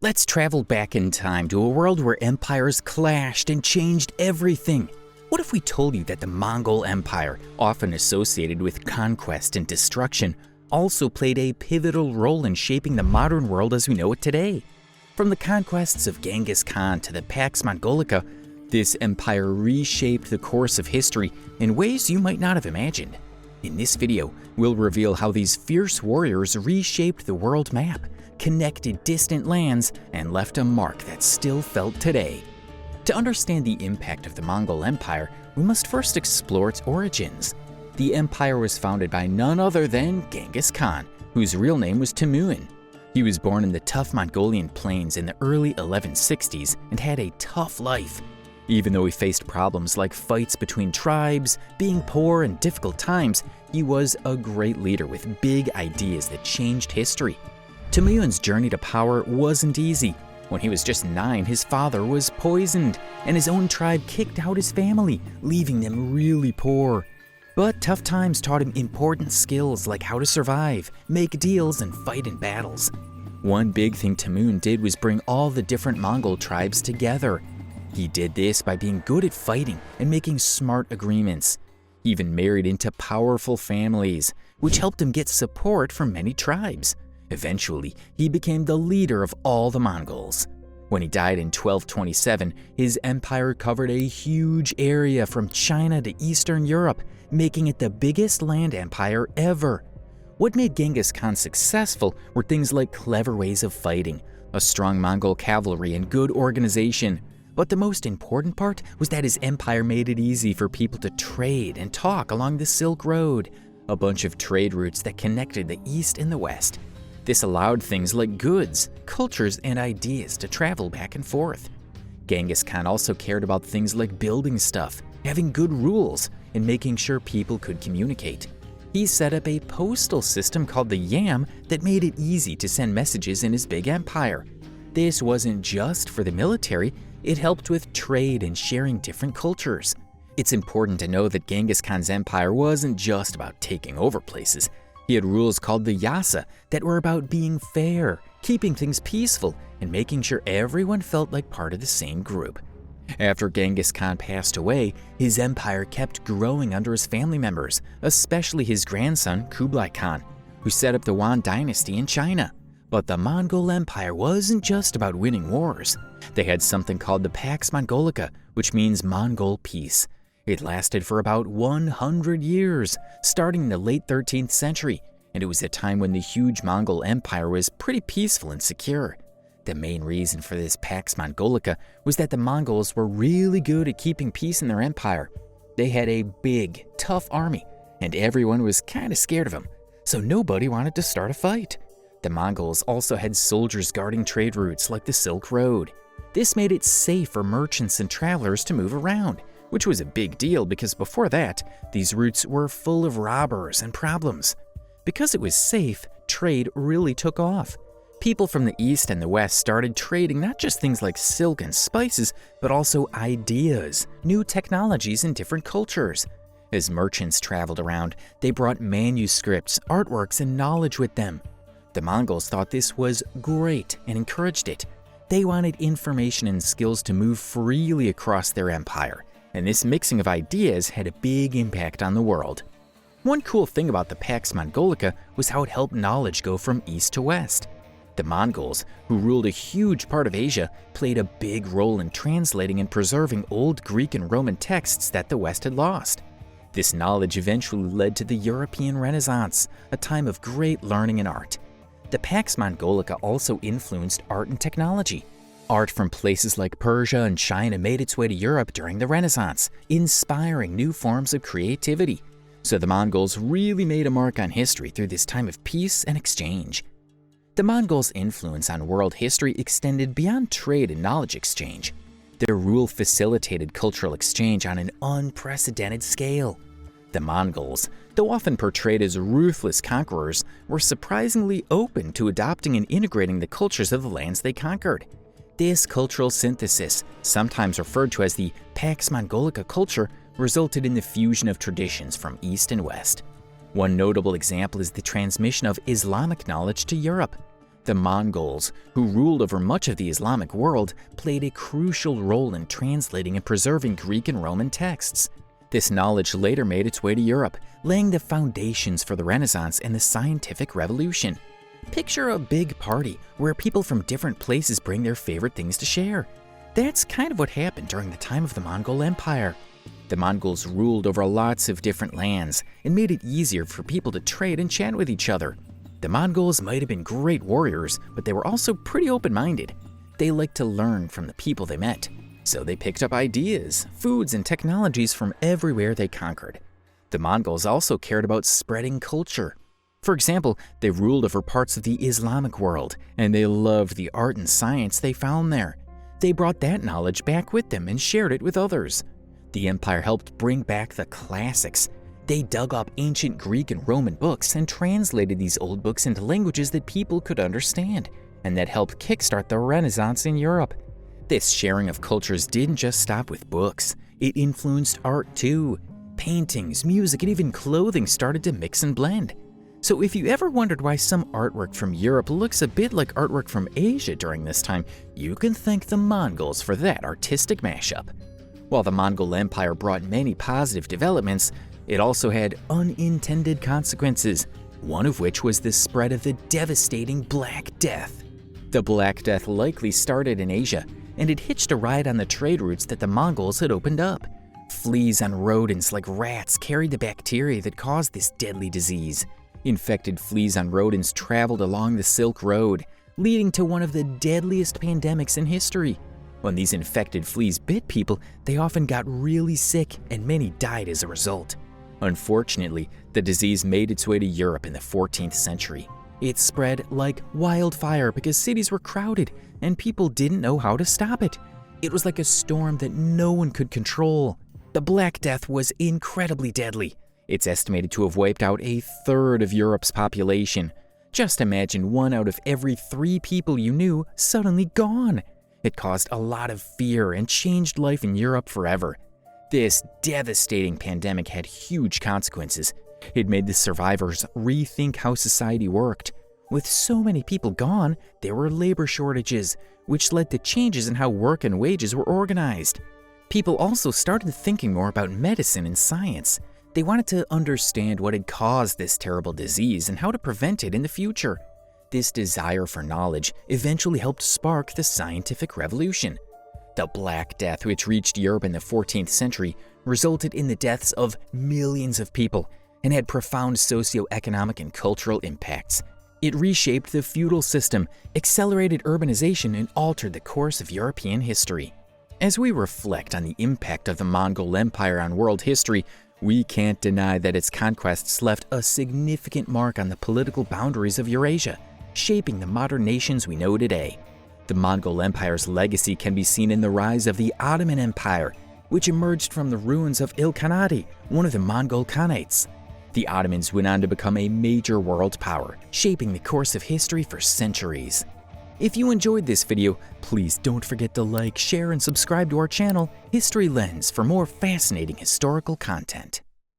Let's travel back in time to a world where empires clashed and changed everything. What if we told you that the Mongol Empire, often associated with conquest and destruction, also played a pivotal role in shaping the modern world as we know it today? From the conquests of Genghis Khan to the Pax Mongolica, this empire reshaped the course of history in ways you might not have imagined. In this video, we'll reveal how these fierce warriors reshaped the world map, connected distant lands, and left a mark that's still felt today. To understand the impact of the Mongol Empire, we must first explore its origins. The empire was founded by none other than Genghis Khan, whose real name was Temujin. He was born in the tough Mongolian plains in the early 1160s and had a tough life. Even though he faced problems like fights between tribes, being poor, and difficult times, he was a great leader with big ideas that changed history. Temujin's journey to power wasn't easy. When he was just 9, his father was poisoned, and his own tribe kicked out his family, leaving them really poor. But tough times taught him important skills like how to survive, make deals, and fight in battles. One big thing Temujin did was bring all the different Mongol tribes together. He did this by being good at fighting and making smart agreements. He even married into powerful families, which helped him get support from many tribes. Eventually, he became the leader of all the Mongols. When he died in 1227, his empire covered a huge area from China to Eastern Europe, making it the biggest land empire ever. What made Genghis Khan successful were things like clever ways of fighting, a strong Mongol cavalry, and good organization. But the most important part was that his empire made it easy for people to trade and talk along the Silk Road, a bunch of trade routes that connected the East and the West. This allowed things like goods, cultures, and ideas to travel back and forth. Genghis Khan also cared about things like building stuff, having good rules, and making sure people could communicate. He set up a postal system called the Yam that made it easy to send messages in his big empire. This wasn't just for the military, it helped with trade and sharing different cultures. It's important to know that Genghis Khan's empire wasn't just about taking over places. He had rules called the Yasa that were about being fair, keeping things peaceful, and making sure everyone felt like part of the same group. After Genghis Khan passed away, his empire kept growing under his family members, especially his grandson Kublai Khan, who set up the Yuan dynasty in China. But the Mongol Empire wasn't just about winning wars. They had something called the Pax Mongolica, which means Mongol peace. It lasted for about 100 years, starting in the late 13th century, and it was a time when the huge Mongol Empire was pretty peaceful and secure. The main reason for this Pax Mongolica was that the Mongols were really good at keeping peace in their empire. They had a big, tough army, and everyone was kind of scared of them, so nobody wanted to start a fight. The Mongols also had soldiers guarding trade routes like the Silk Road. This made it safe for merchants and travelers to move around, which was a big deal because before that, these routes were full of robbers and problems. Because it was safe, trade really took off. People from the East and the West started trading not just things like silk and spices, but also ideas, new technologies, and different cultures. As merchants traveled around, they brought manuscripts, artworks, and knowledge with them. The Mongols thought this was great and encouraged it. They wanted information and skills to move freely across their empire, and this mixing of ideas had a big impact on the world. One cool thing about the Pax Mongolica was how it helped knowledge go from east to west. The Mongols, who ruled a huge part of Asia, played a big role in translating and preserving old Greek and Roman texts that the West had lost. This knowledge eventually led to the European Renaissance, a time of great learning and art. The Pax Mongolica also influenced art and technology. Art from places like Persia and China made its way to Europe during the Renaissance, inspiring new forms of creativity. So the Mongols really made a mark on history through this time of peace and exchange. The Mongols' influence on world history extended beyond trade and knowledge exchange. Their rule facilitated cultural exchange on an unprecedented scale. The Mongols, though often portrayed as ruthless conquerors, were surprisingly open to adopting and integrating the cultures of the lands they conquered. This cultural synthesis, sometimes referred to as the Pax Mongolica culture, resulted in the fusion of traditions from East and West. One notable example is the transmission of Islamic knowledge to Europe. The Mongols, who ruled over much of the Islamic world, played a crucial role in translating and preserving Greek and Roman texts. This knowledge later made its way to Europe, laying the foundations for the Renaissance and the scientific revolution. Picture a big party where people from different places bring their favorite things to share. That's kind of what happened during the time of the Mongol Empire. The Mongols ruled over lots of different lands and made it easier for people to trade and chat with each other. The Mongols might have been great warriors, but they were also pretty open-minded. They liked to learn from the people they met, so they picked up ideas, foods, and technologies from everywhere they conquered. The Mongols also cared about spreading culture. For example, they ruled over parts of the Islamic world, and they loved the art and science they found there. They brought that knowledge back with them and shared it with others. The empire helped bring back the classics. They dug up ancient Greek and Roman books and translated these old books into languages that people could understand, and that helped kickstart the Renaissance in Europe. This sharing of cultures didn't just stop with books. It influenced art too. Paintings, music, and even clothing started to mix and blend. So if you ever wondered why some artwork from Europe looks a bit like artwork from Asia during this time, you can thank the Mongols for that artistic mashup. While the Mongol Empire brought many positive developments, it also had unintended consequences, one of which was the spread of the devastating Black Death. The Black Death likely started in Asia, and it hitched a ride on the trade routes that the Mongols had opened up. Fleas on rodents like rats carried the bacteria that caused this deadly disease. Infected fleas on rodents traveled along the Silk Road, leading to one of the deadliest pandemics in history. When these infected fleas bit people, they often got really sick, and many died as a result. Unfortunately, the disease made its way to Europe in the 14th century. It spread like wildfire because cities were crowded and people didn't know how to stop it. It was like a storm that no one could control. The Black Death was incredibly deadly. It's estimated to have wiped out a third of Europe's population. Just imagine 1 out of every 3 people you knew suddenly gone. It caused a lot of fear and changed life in Europe forever. This devastating pandemic had huge consequences. It made the survivors rethink how society worked. With so many people gone, there were labor shortages, which led to changes in how work and wages were organized. People also started thinking more about medicine and science. They wanted to understand what had caused this terrible disease and how to prevent it in the future. This desire for knowledge eventually helped spark the scientific revolution. The Black Death, which reached Europe in the 14th century, resulted in the deaths of millions of people and had profound socioeconomic and cultural impacts. It reshaped the feudal system, accelerated urbanization, and altered the course of European history. As we reflect on the impact of the Mongol Empire on world history, we can't deny that its conquests left a significant mark on the political boundaries of Eurasia, shaping the modern nations we know today. The Mongol Empire's legacy can be seen in the rise of the Ottoman Empire, which emerged from the ruins of Ilkhanate, one of the Mongol Khanates. The Ottomans went on to become a major world power, shaping the course of history for centuries. If you enjoyed this video, please don't forget to like, share, and subscribe to our channel, History Lens, for more fascinating historical content.